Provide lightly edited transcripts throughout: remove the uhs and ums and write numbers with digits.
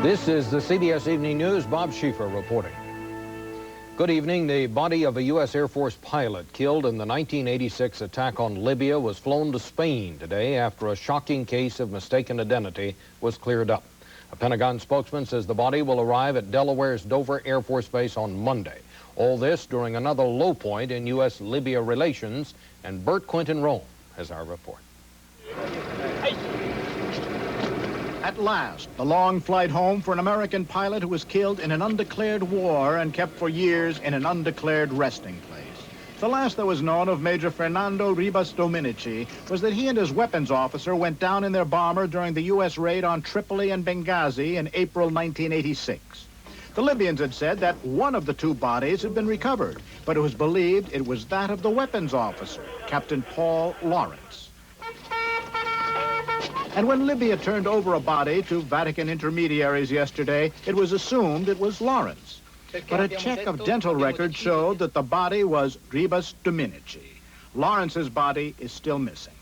This is the CBS Evening News. Bob Schieffer reporting. Good evening. The body of a U.S. Air Force pilot killed in the 1986 attack on Libya was flown to Spain today after a shocking case of mistaken identity was cleared up. A Pentagon spokesman says the body will arrive at Delaware's Dover Air Force Base on Monday. All this during another low point in U.S.-Libya relations, and Bert Quinton Rome has our report. At last, the long flight home for an American pilot who was killed in an undeclared war and kept for years in an undeclared resting place. The last that was known of Major Fernando Ribas Dominici was that he and his weapons officer went down in their bomber during the U.S. raid on Tripoli and Benghazi in April 1986. The Libyans had said that one of the two bodies had been recovered, but it was believed it was that of the weapons officer, Captain Paul Lawrence. And when Libya turned over a body to Vatican intermediaries yesterday, it was assumed it was Lawrence. But a check of dental records showed that the body was Ribas Dominici. Lawrence's body is still missing.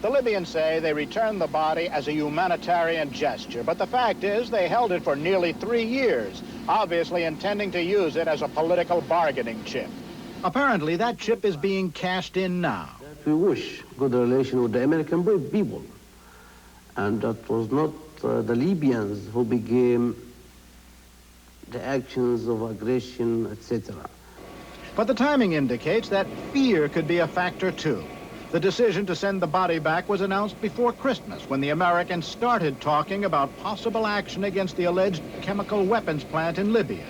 The Libyans say they returned the body as a humanitarian gesture, but the fact is they held it for nearly 3 years, obviously intending to use it as a political bargaining chip. Apparently, that chip is being cashed in now. We wish good relation with the American people. And that was not the Libyans who began the actions of aggression, etc. But the timing indicates that fear could be a factor too. The decision to send the body back was announced before Christmas, when the Americans started talking about possible action against the alleged chemical weapons plant in Libya.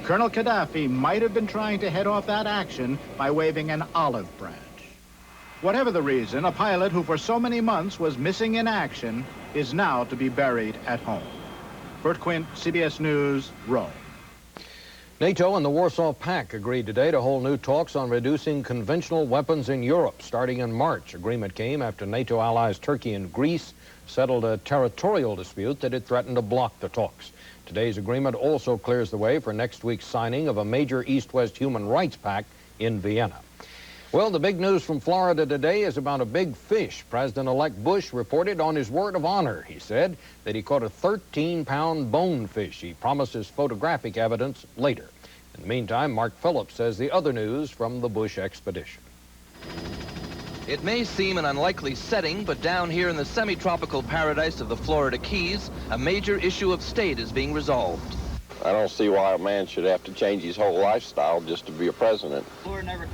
Colonel Gaddafi might have been trying to head off that action by waving an olive branch. Whatever the reason, a pilot who for so many months was missing in action is now to be buried at home. Bert Quint, CBS News, Rome. NATO and the Warsaw Pact agreed today to hold new talks on reducing conventional weapons in Europe starting in March. Agreement came after NATO allies Turkey and Greece settled a territorial dispute that had threatened to block the talks. Today's agreement also clears the way for next week's signing of a major East-West human rights pact in Vienna. Well, the big news from Florida today is about a big fish. President-elect Bush reported on his word of honor. He said that he caught a 13-pound bonefish. He promises photographic evidence later. In the meantime, Mark Phillips says the other news from the Bush expedition. It may seem an unlikely setting, but down here in the semi-tropical paradise of the Florida Keys, a major issue of state is being resolved. I don't see why a man should have to change his whole lifestyle just to be a president.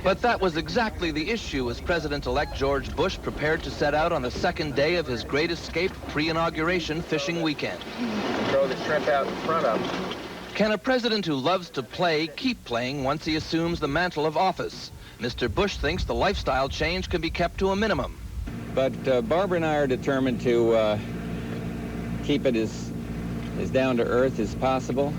But that was exactly the issue as President-elect George Bush prepared to set out on the second day of his Great Escape pre-inauguration fishing weekend. Throw the shrimp out in front of him. Can a president who loves to play keep playing once he assumes the mantle of office? Mr. Bush thinks the lifestyle change can be kept to a minimum. But Barbara and I are determined to keep it as down to earth as possible.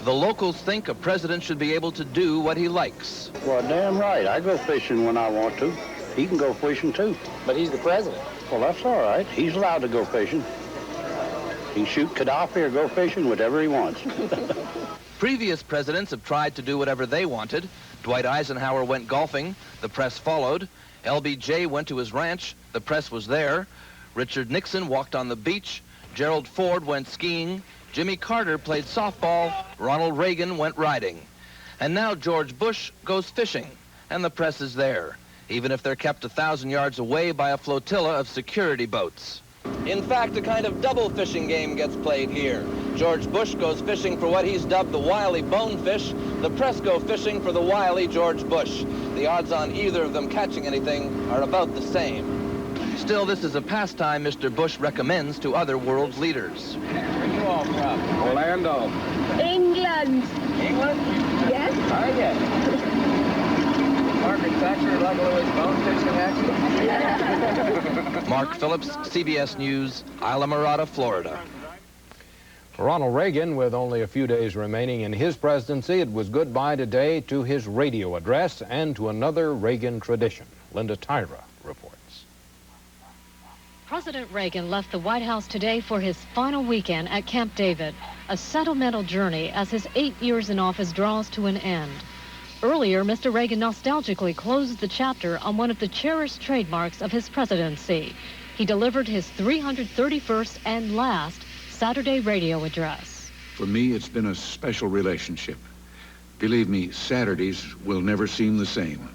The locals think a president should be able to do what he likes. Well, damn right. I go fishing when I want to. He can go fishing, too. But he's the president. Well, that's all right. He's allowed to go fishing. He can shoot Gaddafi or go fishing, whatever he wants. Previous presidents have tried to do whatever they wanted. Dwight Eisenhower went golfing. The press followed. LBJ went to his ranch. The press was there. Richard Nixon walked on the beach. Gerald Ford went skiing. Jimmy Carter played softball. Ronald Reagan went riding. And now George Bush goes fishing, and the press is there, even if they're kept 1,000 yards away by a flotilla of security boats. In fact, a kind of double fishing game gets played here. George Bush goes fishing for what he's dubbed the wily bonefish. The press go fishing for the wily George Bush. The odds on either of them catching anything are about the same. Still, this is a pastime Mr. Bush recommends to other world leaders. Where are you all from? Orlando. England. England? Yes. I guess. Margaret Thatcher like a little bone fishing action? Mark Phillips, CBS News, Islamorada, Florida. Ronald Reagan, with only a few days remaining in his presidency, it was goodbye today to his radio address and to another Reagan tradition. Linda Tyra reports. President Reagan left the White House today for his final weekend at Camp David, a sentimental journey as his 8 years in office draws to an end. Earlier, Mr. Reagan nostalgically closed the chapter on one of the cherished trademarks of his presidency. He delivered his 331st and last Saturday radio address. For me, it's been a special relationship. Believe me, Saturdays will never seem the same.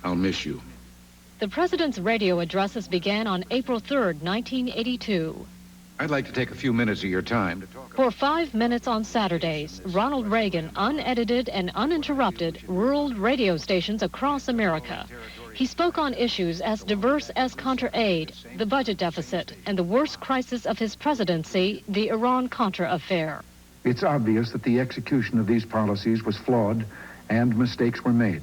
I'll miss you. The president's radio addresses began on April 3rd, 1982. I'd like to take a few minutes of your time to talk For 5 minutes on Saturdays, Ronald Reagan unedited and uninterrupted ruled radio stations across America. He spoke on issues as diverse as Contra-Aid, the budget deficit, and the worst crisis of his presidency, the Iran-Contra affair. It's obvious that the execution of these policies was flawed and mistakes were made.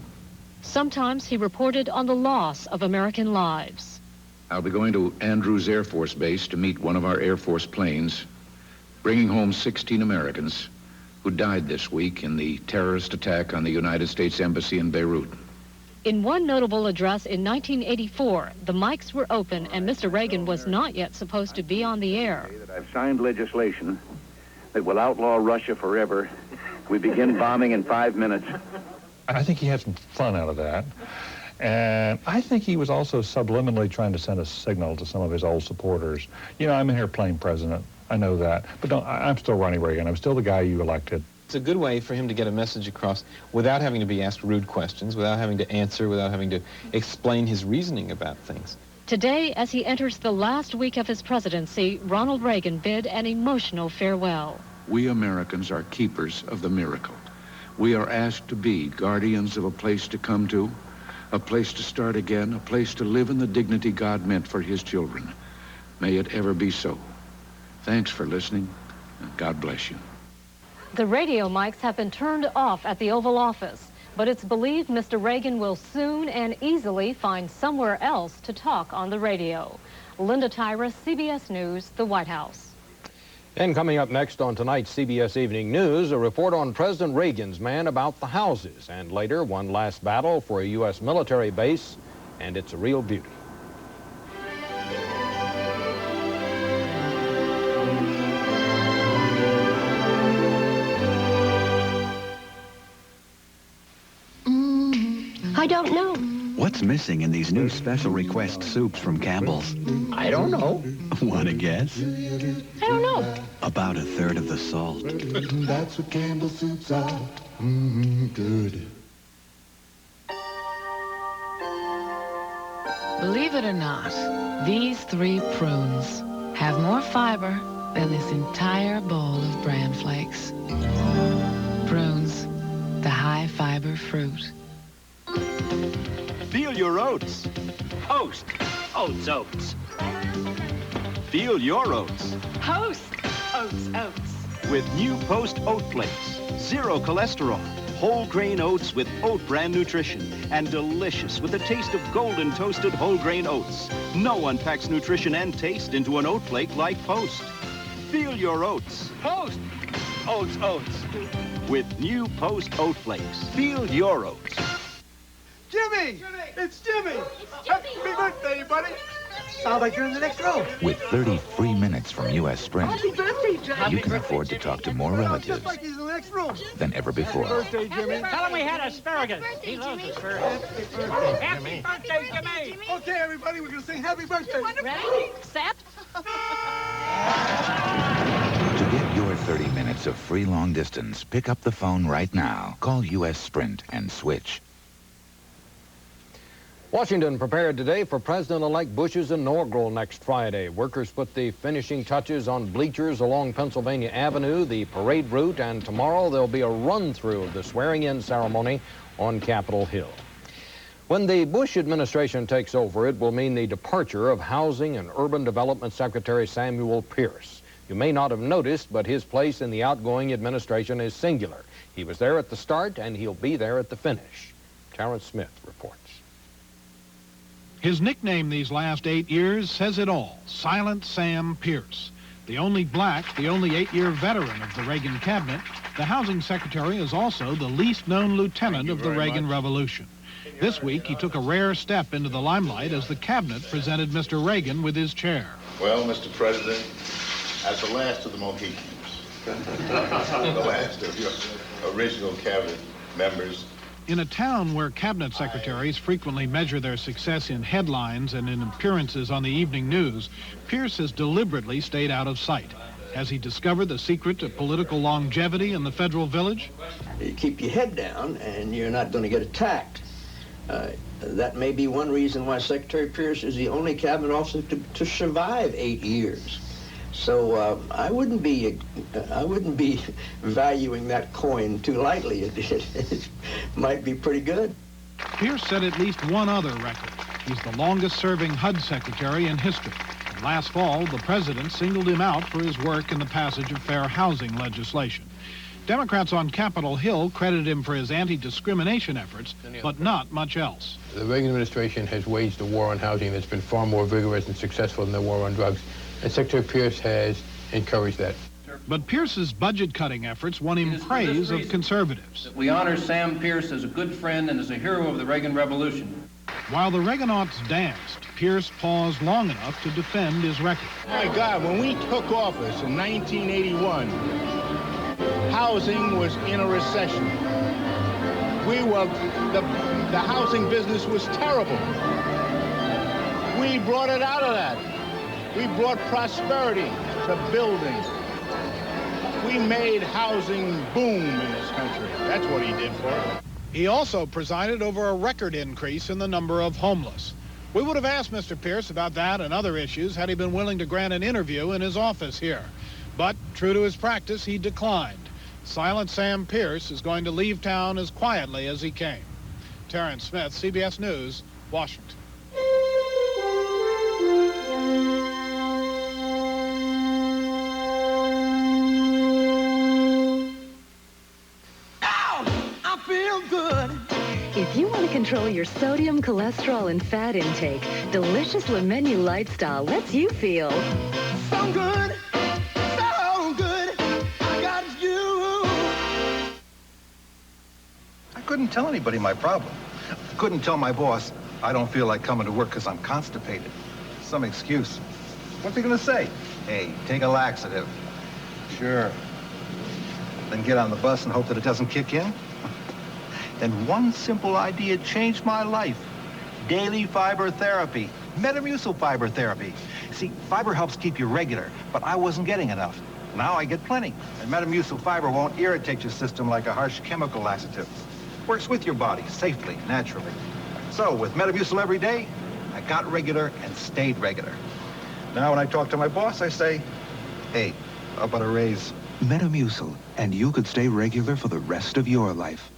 Sometimes he reported on the loss of American lives. I'll be going to Andrews Air Force Base to meet one of our Air Force planes, bringing home 16 Americans who died this week in the terrorist attack on the United States Embassy in Beirut. In one notable address in 1984, the mics were open and Mr. Reagan was not yet supposed to be on the air. I've signed legislation that will outlaw Russia forever. We begin bombing in 5 minutes. I think he had some fun out of that. And I think he was also subliminally trying to send a signal to some of his old supporters. You know, I'm in here playing president. I know that. But I'm still Ronnie Reagan. I'm still the guy you elected. It's a good way for him to get a message across without having to be asked rude questions, without having to answer, without having to explain his reasoning about things. Today, as he enters the last week of his presidency, Ronald Reagan bid an emotional farewell. We Americans are keepers of the miracle. We are asked to be guardians of a place to come to, a place to start again, a place to live in the dignity God meant for his children. May it ever be so. Thanks for listening, and God bless you. The radio mics have been turned off at the Oval Office, but it's believed Mr. Reagan will soon and easily find somewhere else to talk on the radio. Linda Tyra, CBS News, the White House. And coming up next on tonight's CBS Evening News, a report on President Reagan's man about the houses, and later, one last battle for a U.S. military base, and it's a real beauty. I don't know. What's missing in these new special request soups from Campbell's? I don't know. Want to guess? I don't know. About a third of the salt. That's what Campbell's soups are. Good. Believe it or not, these 3 prunes have more fiber than this entire bowl of bran flakes. Prunes, the high-fiber fruit. Feel your oats. Host. Oats, oats. Feel your oats. Host. Oats, oats. With new Post Oat Flakes. 0 cholesterol. Whole grain oats with oat brand nutrition. And delicious with the taste of golden toasted whole grain oats. No one packs nutrition and taste into an oat flake like Post. Feel your oats. Post. Oats, oats. With new Post Oat Flakes. Feel your oats. Jimmy! It's Jimmy! Happy birthday, buddy! Sounds like you're in the next row. With 30 free minutes from U.S. Sprint, Happy birthday, Jimmy! you can afford to talk to more relatives Like he's in the next room. than ever before. Happy birthday, Jimmy! Tell him we had asparagus. He loves asparagus. Happy birthday, Jimmy! Okay, everybody, we're gonna sing happy birthday. Ready? Set? To get your 30 minutes of free long distance, pick up the phone right now. Call U.S. Sprint and switch. Washington prepared today for President-elect Bush's inaugural next Friday. Workers put the finishing touches on bleachers along Pennsylvania Avenue, the parade route, and tomorrow there'll be a run-through of the swearing-in ceremony on Capitol Hill. When the Bush administration takes over, it will mean the departure of Housing and Urban Development Secretary Samuel Pierce. You may not have noticed, but his place in the outgoing administration is singular. He was there at the start, and he'll be there at the finish. Terrence Smith reports. His nickname these last 8 years says it all, Silent Sam Pierce. The only black, the only 8-year veteran of the Reagan cabinet, the housing secretary is also the least known lieutenant of the Reagan Revolution. This week, he took a rare step into the limelight as the cabinet presented Mr. Reagan with his chair. Well, Mr. President, as the last of the Mohicans, the last of your original cabinet members, in a town where cabinet secretaries frequently measure their success in headlines and in appearances on the evening news, Pierce has deliberately stayed out of sight. Has he discovered the secret to political longevity in the federal village? You keep your head down and you're not going to get attacked. That may be one reason why Secretary Pierce is the only cabinet officer to survive 8 years. So I wouldn't be valuing that coin too lightly. It might be pretty good. Pierce set at least one other record. He's the longest-serving HUD secretary in history. And last fall, the president singled him out for his work in the passage of fair housing legislation. Democrats on Capitol Hill credit him for his anti-discrimination efforts, but not much else. The Reagan administration has waged a war on housing that's been far more vigorous and successful than the war on drugs, and Secretary Pierce has encouraged that. But Pierce's budget-cutting efforts won him praise of conservatives. We honor Sam Pierce as a good friend and as a hero of the Reagan Revolution. While the Reaganauts danced, Pierce paused long enough to defend his record. My God, when we took office in 1981, housing was in a recession. The housing business was terrible. We brought it out of that. We brought prosperity to building. We made housing boom in this country. That's what he did for it. He also presided over a record increase in the number of homeless. We would have asked Mr. Pierce about that and other issues had he been willing to grant an interview in his office here. But, true to his practice, he declined. Silent Sam Pierce is going to leave town as quietly as he came. Terrence Smith, CBS News, Washington. If you want to control your sodium, cholesterol, and fat intake, delicious Le Menu Lifestyle lets you feel So good, so good, I got you. I couldn't tell anybody my problem. Couldn't tell my boss, I don't feel like coming to work because I'm constipated. Some excuse. What's he gonna say? Hey, take a laxative. Sure. Then get on the bus and hope that it doesn't kick in? Then one simple idea changed my life. Daily fiber therapy. Metamucil fiber therapy. See, fiber helps keep you regular, but I wasn't getting enough. Now I get plenty. And Metamucil fiber won't irritate your system like a harsh chemical laxative. Works with your body, safely, naturally. So, with Metamucil every day, I got regular and stayed regular. Now when I talk to my boss, I say, hey, how about a raise? Metamucil, and you could stay regular for the rest of your life.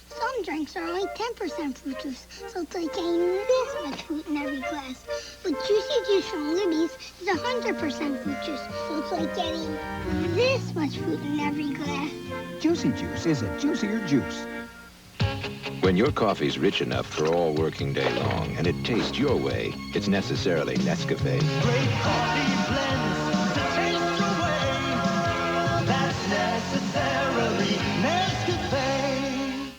Some drinks are only 10% fruit juice, so it's like getting this much fruit in every glass. But Juicy Juice from Libby's is 100% fruit juice, so it's like getting this much fruit in every glass. Juicy Juice is a juicier juice. When your coffee's rich enough for all working day long and it tastes your way, it's necessarily Nescafe. Great coffee blends to taste your way. That's necessarily Nescafe.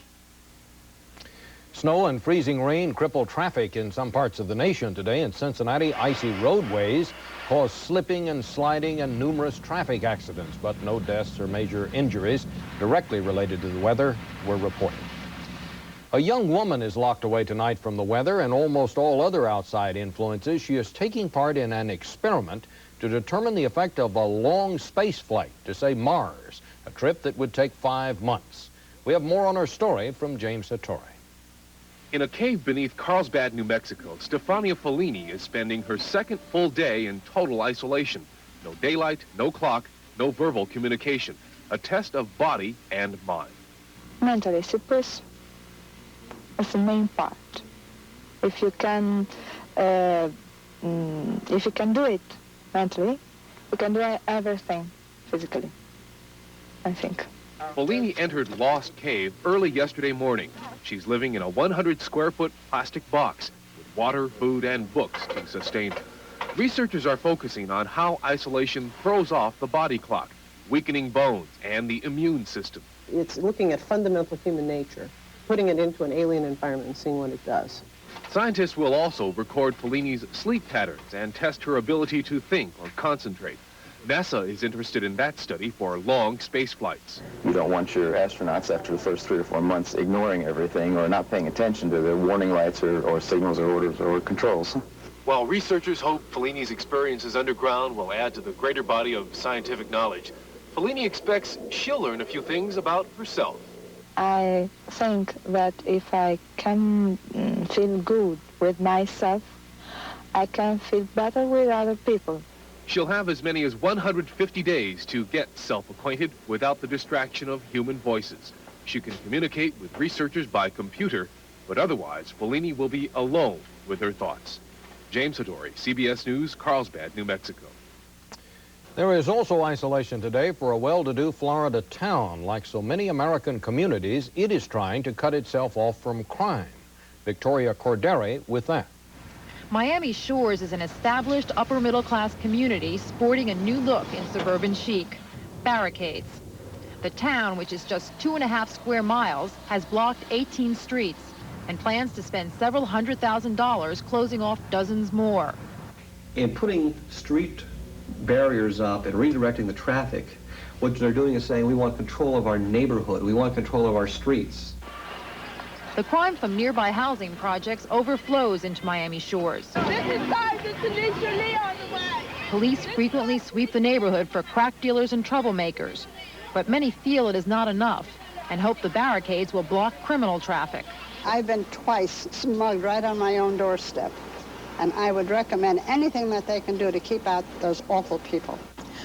Snow and freezing rain crippled traffic in some parts of the nation today. In Cincinnati, icy roadways caused slipping and sliding and numerous traffic accidents, but no deaths or major injuries directly related to the weather were reported. A young woman is locked away tonight from the weather and almost all other outside influences. She is taking part in an experiment to determine the effect of a long space flight to, say, Mars, a trip that would take 5 months. We have more on our story from James Hattori. In a cave beneath Carlsbad, New Mexico, Stefania Follini is spending her second full day in total isolation. No daylight, no clock, no verbal communication. A test of body and mind. Mentally suppress is the main part. If you can do it mentally, you can do everything physically, I think. Follini entered Lost Cave early yesterday morning. She's living in a 100-square-foot plastic box with water, food, and books to sustain her. Researchers are focusing on how isolation throws off the body clock, weakening bones and the immune system. It's looking at fundamental human nature, putting it into an alien environment and seeing what it does. Scientists will also record Follini's sleep patterns and test her ability to think or concentrate. NASA is interested in that study for long space flights. You don't want your astronauts after the first 3 or 4 months ignoring everything or not paying attention to the warning lights or signals or orders or controls. While researchers hope Fellini's experiences underground will add to the greater body of scientific knowledge, Fellini expects she'll learn a few things about herself. I think that if I can feel good with myself, I can feel better with other people. She'll have as many as 150 days to get self-acquainted without the distraction of human voices. She can communicate with researchers by computer, but otherwise, Fellini will be alone with her thoughts. James Hedori, CBS News, Carlsbad, New Mexico. There is also isolation today for a well-to-do Florida town. Like so many American communities, it is trying to cut itself off from crime. Victoria Corderi with that. Miami Shores is an established upper-middle-class community sporting a new look in suburban chic: barricades. The town, which is just 2.5 square miles, has blocked 18 streets and plans to spend several $100,000 closing off dozens more. In putting street barriers up and redirecting the traffic, what they're doing is saying we want control of our neighborhood, we want control of our streets. The crime from nearby housing projects overflows into Miami Shores. Police frequently sweep the neighborhood for crack dealers and troublemakers, but many feel it is not enough and hope the barricades will block criminal traffic. I've been twice smugged right on my own doorstep, and I would recommend anything that they can do to keep out those awful people.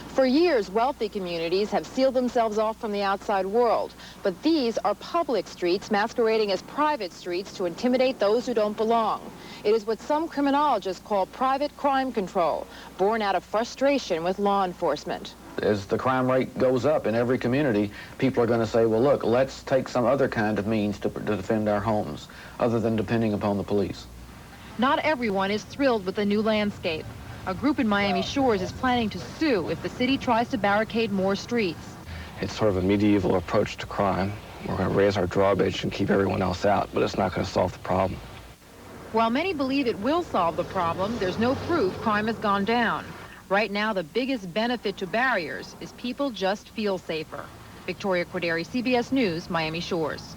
For years, wealthy communities have sealed themselves off from the outside world, but these are public streets masquerading as private streets to intimidate those who don't belong. It is what some criminologists call private crime control, born out of frustration with law enforcement. As the crime rate goes up in every community, people are going to say, well, look, let's take some other kind of means to defend our homes, other than depending upon the police. Not everyone is thrilled with the new landscape. A group in Miami Shores is planning to sue if the city tries to barricade more streets. It's sort of a medieval approach to crime. We're going to raise our drawbridge and keep everyone else out, but it's not going to solve the problem. While many believe it will solve the problem, there's no proof crime has gone down. Right now, the biggest benefit to barriers is people just feel safer. Victoria Corderi, CBS News, Miami Shores.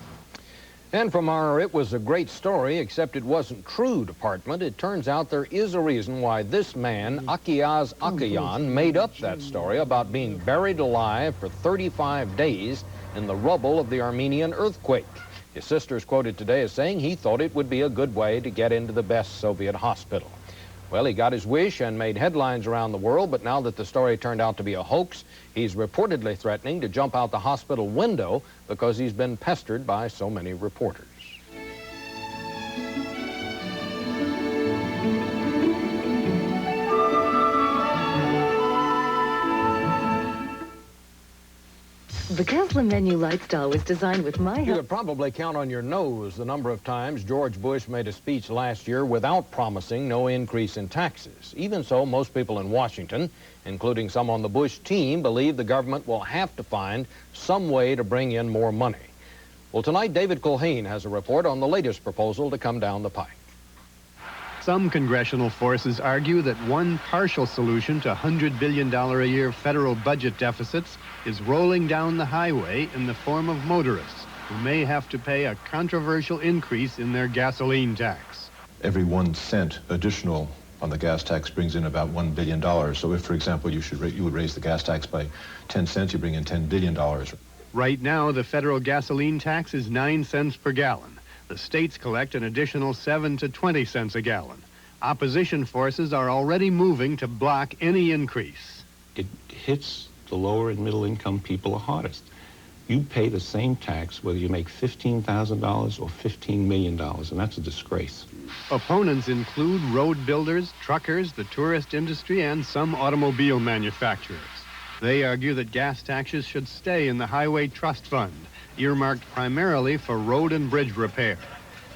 And from our "it was a great story, except it wasn't true" department, it turns out there is a reason why this man, Akiaz Akayan, made up that story about being buried alive for 35 days in the rubble of the Armenian earthquake. His sister is quoted today as saying he thought it would be a good way to get into the best Soviet hospital. Well, he got his wish and made headlines around the world, but now that the story turned out to be a hoax, he's reportedly threatening to jump out the hospital window because he's been pestered by so many reporters. The Castle menu lifestyle was designed with my help. You could probably count on your nose the number of times George Bush made a speech last year without promising no increase in taxes. Even so, most people in Washington, including some on the Bush team, believe the government will have to find some way to bring in more money. Well, tonight, David Culhane has a report on the latest proposal to come down the pike. Some congressional forces argue that one partial solution to $100 billion a year federal budget deficits is rolling down the highway in the form of motorists who may have to pay a controversial increase in their gasoline tax. Every 1 cent additional on the gas tax brings in about $1 billion. So if, for example, you would raise the gas tax by 10 cents, you bring in $10 billion. Right now, the federal gasoline tax is 9 cents per gallon. The states collect an additional 7 to 20 cents a gallon. Opposition forces are already moving to block any increase. It hits the lower and middle income people the hardest. You pay the same tax whether you make $15,000 or $15 million, and that's a disgrace. Opponents include road builders, truckers, the tourist industry, and some automobile manufacturers. They argue that gas taxes should stay in the Highway Trust Fund, earmarked primarily for road and bridge repair.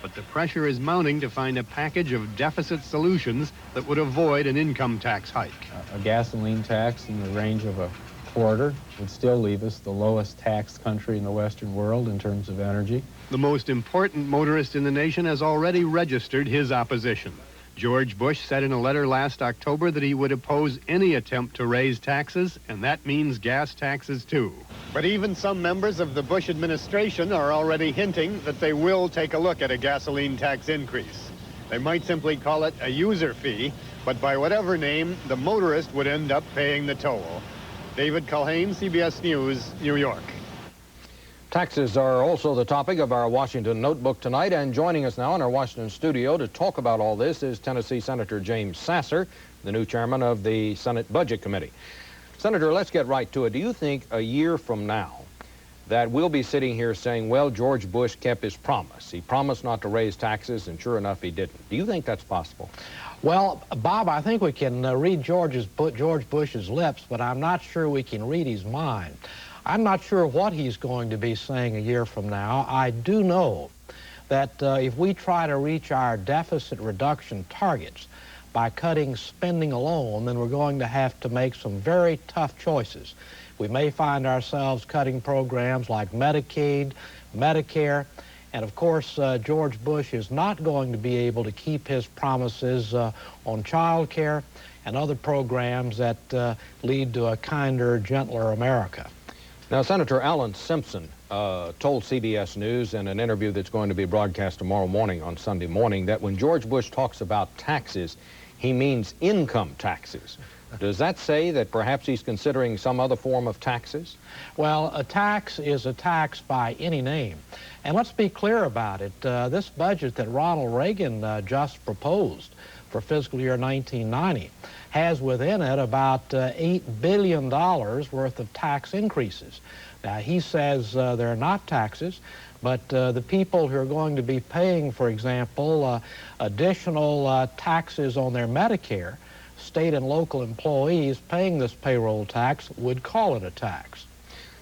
But the pressure is mounting to find a package of deficit solutions that would avoid an income tax hike. A gasoline tax in the range of a quarter would still leave us the lowest taxed country in the Western world in terms of energy. The most important motorist in the nation has already registered his opposition. George Bush said in a letter last October that he would oppose any attempt to raise taxes, and that means gas taxes too. But even some members of the Bush administration are already hinting that they will take a look at a gasoline tax increase. They might simply call it a user fee, But by whatever name, the motorist would end up paying the toll. David Culhane, CBS News, New York. Taxes are also the topic of our Washington Notebook tonight, and joining us now in our Washington studio to talk about all this is Tennessee Senator James Sasser, the new chairman of the Senate Budget Committee. Senator, let's get right to it. Do you think a year from now that we'll be sitting here saying, well, George Bush kept his promise. He promised not to raise taxes, and sure enough, he didn't. Do you think that's possible? Well, Bob, I think we can read George Bush's lips, but I'm not sure we can read his mind. I'm not sure what he's going to be saying a year from now. I do know that if we try to reach our deficit reduction targets by cutting spending alone, then we're going to have to make some very tough choices. We may find ourselves cutting programs like Medicaid, Medicare, and of course, George Bush is not going to be able to keep his promises on child care and other programs that lead to a kinder, gentler America. Now, Senator Alan Simpson told CBS News in an interview that's going to be broadcast tomorrow morning on Sunday morning that when George Bush talks about taxes, he means income taxes. Does that say that perhaps he's considering some other form of taxes? Well, a tax is a tax by any name. And let's be clear about it. This budget that Ronald Reagan just proposed for fiscal year 1990 has within it about $8 billion worth of tax increases. Now, he says they're not taxes, but the people who are going to be paying, for example, additional taxes on their Medicare, state and local employees paying this payroll tax would call it a tax.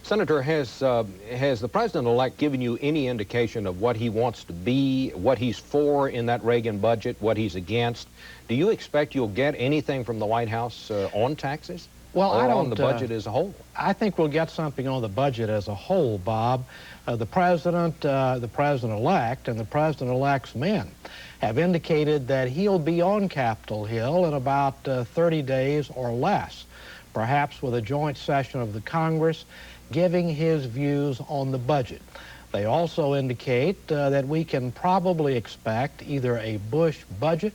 Senator, has the president-elect given you any indication of what he wants to be, what he's for in that Reagan budget, what he's against? Do you expect you'll get anything from the White House on taxes? Well, or I don't, on the budget as a whole? I think we'll get something on the budget as a whole, Bob. The president-elect, and the president-elect's men have indicated that he'll be on Capitol Hill in about 30 days or less, perhaps with a joint session of the Congress, giving his views on the budget. They also indicate that we can probably expect either a Bush budget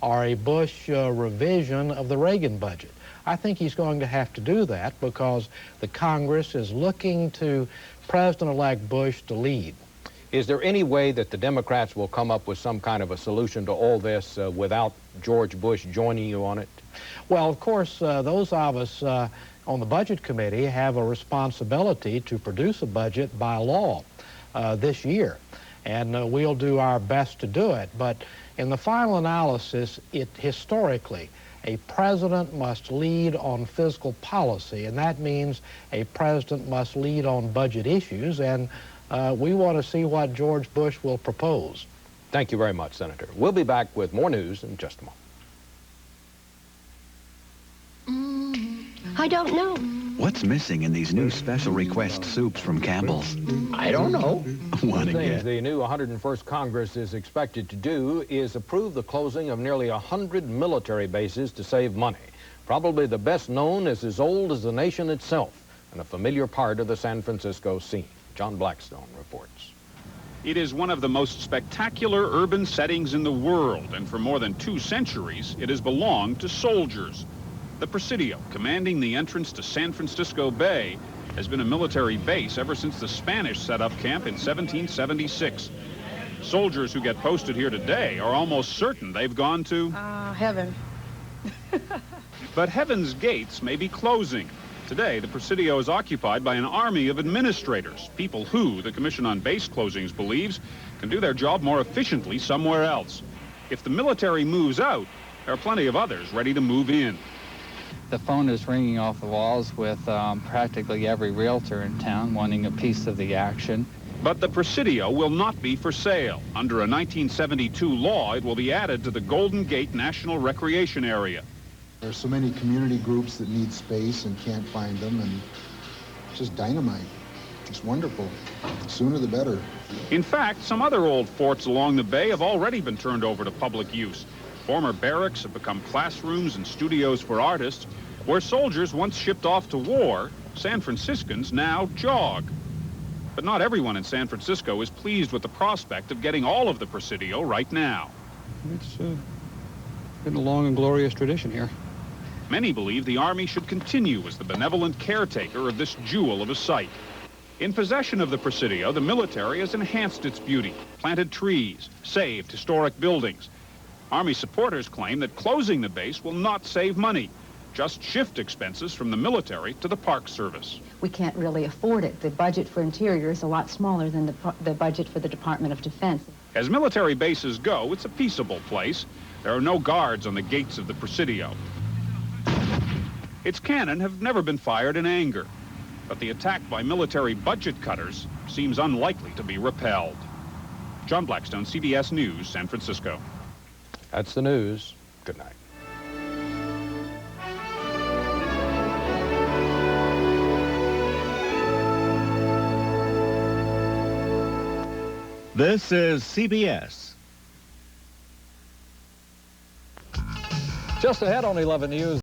or a Bush revision of the Reagan budget. I think he's going to have to do that because the Congress is looking to President-elect Bush to lead. Is there any way that the Democrats will come up with some kind of a solution to all this without George Bush joining you on it? Well, of course, those of us on the Budget Committee have a responsibility to produce a budget by law this year, and we'll do our best to do it. But in the final analysis, historically, a president must lead on fiscal policy, and that means a president must lead on budget issues, and we want to see what George Bush will propose. Thank you very much, Senator. We'll be back with more news in just a moment. I don't know. What's missing in these new special request soups from Campbell's? I don't know. One of the things the new 101st Congress is expected to do is approve the closing of nearly 100 military bases to save money. Probably the best known is as old as the nation itself and a familiar part of the San Francisco scene. John Blackstone reports. It is one of the most spectacular urban settings in the world, and for more than 2 centuries, it has belonged to soldiers. The Presidio, commanding the entrance to San Francisco Bay, has been a military base ever since the Spanish set up camp in 1776. Soldiers who get posted here today are almost certain they've gone to heaven. But heaven's gates may be closing. Today, the Presidio is occupied by an army of administrators, people who, the Commission on Base Closings believes, can do their job more efficiently somewhere else. If the military moves out, there are plenty of others ready to move in. The phone is ringing off the walls with practically every realtor in town wanting a piece of the action. But the Presidio will not be for sale. Under a 1972 law, it will be added to the Golden Gate National Recreation Area. There's so many community groups that need space and can't find them, and it's just dynamite. It's wonderful. The sooner the better. In fact, some other old forts along the bay have already been turned over to public use. Former barracks have become classrooms and studios for artists. Where soldiers once shipped off to war, San Franciscans now jog. But not everyone in San Francisco is pleased with the prospect of getting all of the Presidio right now. Been a long and glorious tradition here. Many believe the Army should continue as the benevolent caretaker of this jewel of a site. In possession of the Presidio, the military has enhanced its beauty, planted trees, saved historic buildings. Army supporters claim that closing the base will not save money, just shift expenses from the military to the Park Service. We can't really afford it. The budget for Interior is a lot smaller than the budget for the Department of Defense. As military bases go, it's a peaceable place. There are no guards on the gates of the Presidio. Its cannon have never been fired in anger, but the attack by military budget cutters seems unlikely to be repelled. John Blackstone, CBS News, San Francisco. That's the news. Good night. This is CBS. Just ahead on 11 News.